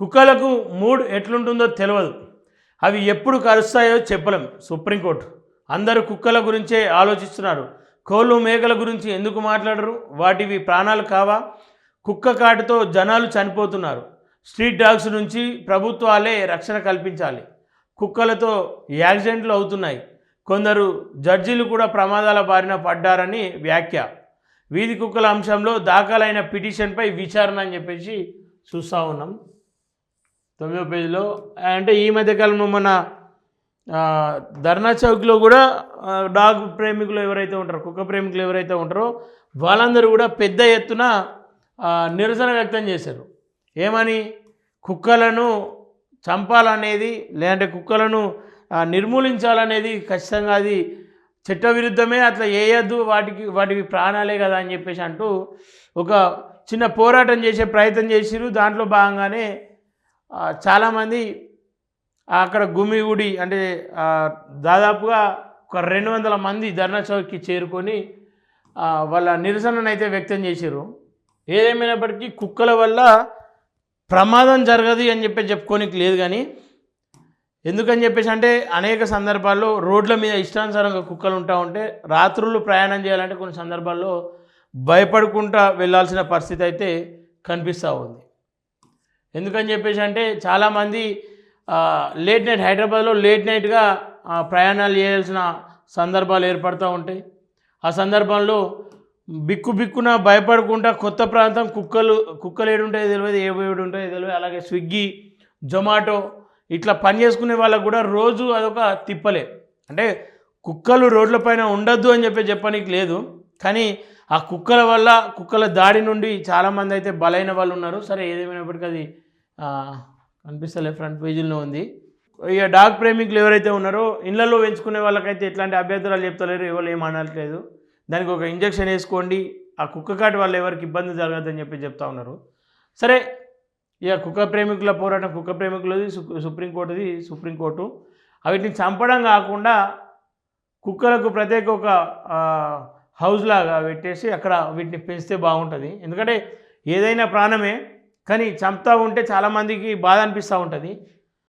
కుక్కలకు మూడ్ ఎట్లుంటుందో తెలియదు. అవి ఎప్పుడు కరుస్తాయో చెప్పలేం. సుప్రీంకోర్టు అందరూ కుక్కల గురించే ఆలోచిస్తున్నారు. కోళ్ళు మేకల గురించి ఎందుకు మాట్లాడరు? వాటివి ప్రాణాలు కావా? కుక్క కాటుతో జనాలు చనిపోతున్నారు. స్ట్రీట్ డాగ్స్ నుంచి ప్రభుత్వాలే రక్షణ కల్పించాలి. కుక్కలతో యాక్సిడెంట్లు అవుతున్నాయి. కొందరు జడ్జీలు కూడా ప్రమాదాల బారిన పడ్డారని వ్యాఖ్య. వీధి కుక్కల అంశంలో దాఖలైన పిటిషన్పై విచారణ అని చెప్పేసి చూస్తూ ఉన్నాం 9వ పేజీలో. అంటే ఈ మధ్యకాలంలో మన ధర్నా చౌక్లో కూడా డాగ్ ప్రేమికులు ఎవరైతే ఉంటారో, కుక్క ప్రేమికులు ఎవరైతే ఉంటారో వాళ్ళందరూ కూడా పెద్ద ఎత్తున నిరసన వ్యక్తం చేశారు. ఏమని? కుక్కలను చంపాలనేది లేదంటే కుక్కలను నిర్మూలించాలనేది ఖచ్చితంగా అది చట్టవిరుద్ధమే, అట్లా వేయద్దు, వాటికి ప్రాణాలే కదా అని చెప్పేసి అంటూ ఒక చిన్న పోరాటం చేసే ప్రయత్నం చేసిరు. దాంట్లో భాగంగానే చాలామంది అక్కడ గుమిగూడి అంటే దాదాపుగా ఒక 200 మంది ధర్నా చౌక్కి చేరుకొని వాళ్ళ నిరసనను అయితే వ్యక్తం చేశారు. ఏదేమైనప్పటికీ కుక్కల వల్ల ప్రమాదం జరగదు అని చెప్పుకోనికి లేదు. కానీ ఎందుకని చెప్పేసి అంటే అనేక సందర్భాల్లో రోడ్ల మీద ఇష్టానుసారంగా కుక్కలు ఉంటా ఉంటే రాత్రులు ప్రయాణం చేయాలంటే కొన్ని సందర్భాల్లో భయపడుకుంటా వెళ్ళాల్సిన పరిస్థితి అయితే కనిపిస్తూ ఉంది. ఎందుకని చెప్పేసి అంటే చాలామంది లేట్ నైట్ హైదరాబాద్లో లేట్ నైట్గా ప్రయాణాలు చేయాల్సిన సందర్భాలు ఏర్పడుతూ ఉంటాయి. ఆ సందర్భంలో బిక్కున భయపడకుండా కొత్త ప్రాంతం కుక్కలు ఏడు ఉంటాయో తెలియదు, ఏడు ఉంటాయో తెలియదు. అలాగే స్విగ్గీ, జొమాటో ఇట్లా పని చేసుకునే వాళ్ళకు కూడా రోజు అదొక తిప్పలే. అంటే కుక్కలు రోడ్లపైన ఉండొద్దు అని చెప్పనీకి లేదు. కానీ ఆ కుక్కల వల్ల కుక్కల దాడి నుండి చాలామంది అయితే బలైన వాళ్ళు ఉన్నారు. సరే, ఏదేమైనప్పటికీ అది కనిపిస్తలే ఫ్రంట్ పేజీలో ఉంది. ఇక డాగ్ ప్రేమికులు ఎవరైతే ఉన్నారో ఇళ్లలో పెంచుకునే వాళ్ళకైతే ఎట్లాంటి అభ్యంతరాలు చెప్తలేరు, ఎవరు ఏం అనట్లేదు. దానికి ఒక ఇంజక్షన్ వేసుకోండి, ఆ కుక్క కాటు వల్ల ఎవరికి ఇబ్బంది జరగదని చెప్తా ఉన్నారు. సరే, ఇక కుక్క ప్రేమికుల పోరాటం కుక్క ప్రేమికులది, సుప్రీంకోర్టు వీటిని చంపడం కాకుండా కుక్కలకు ప్రత్యేక ఒక హౌస్ లాగా పెట్టేసి అక్కడ వీటిని పెంచితే బాగుంటుంది. ఎందుకంటే ఏదైనా ప్రాణమే, కానీ చంపుతూ ఉంటే చాలామందికి బాధ అనిపిస్తూ ఉంటుంది.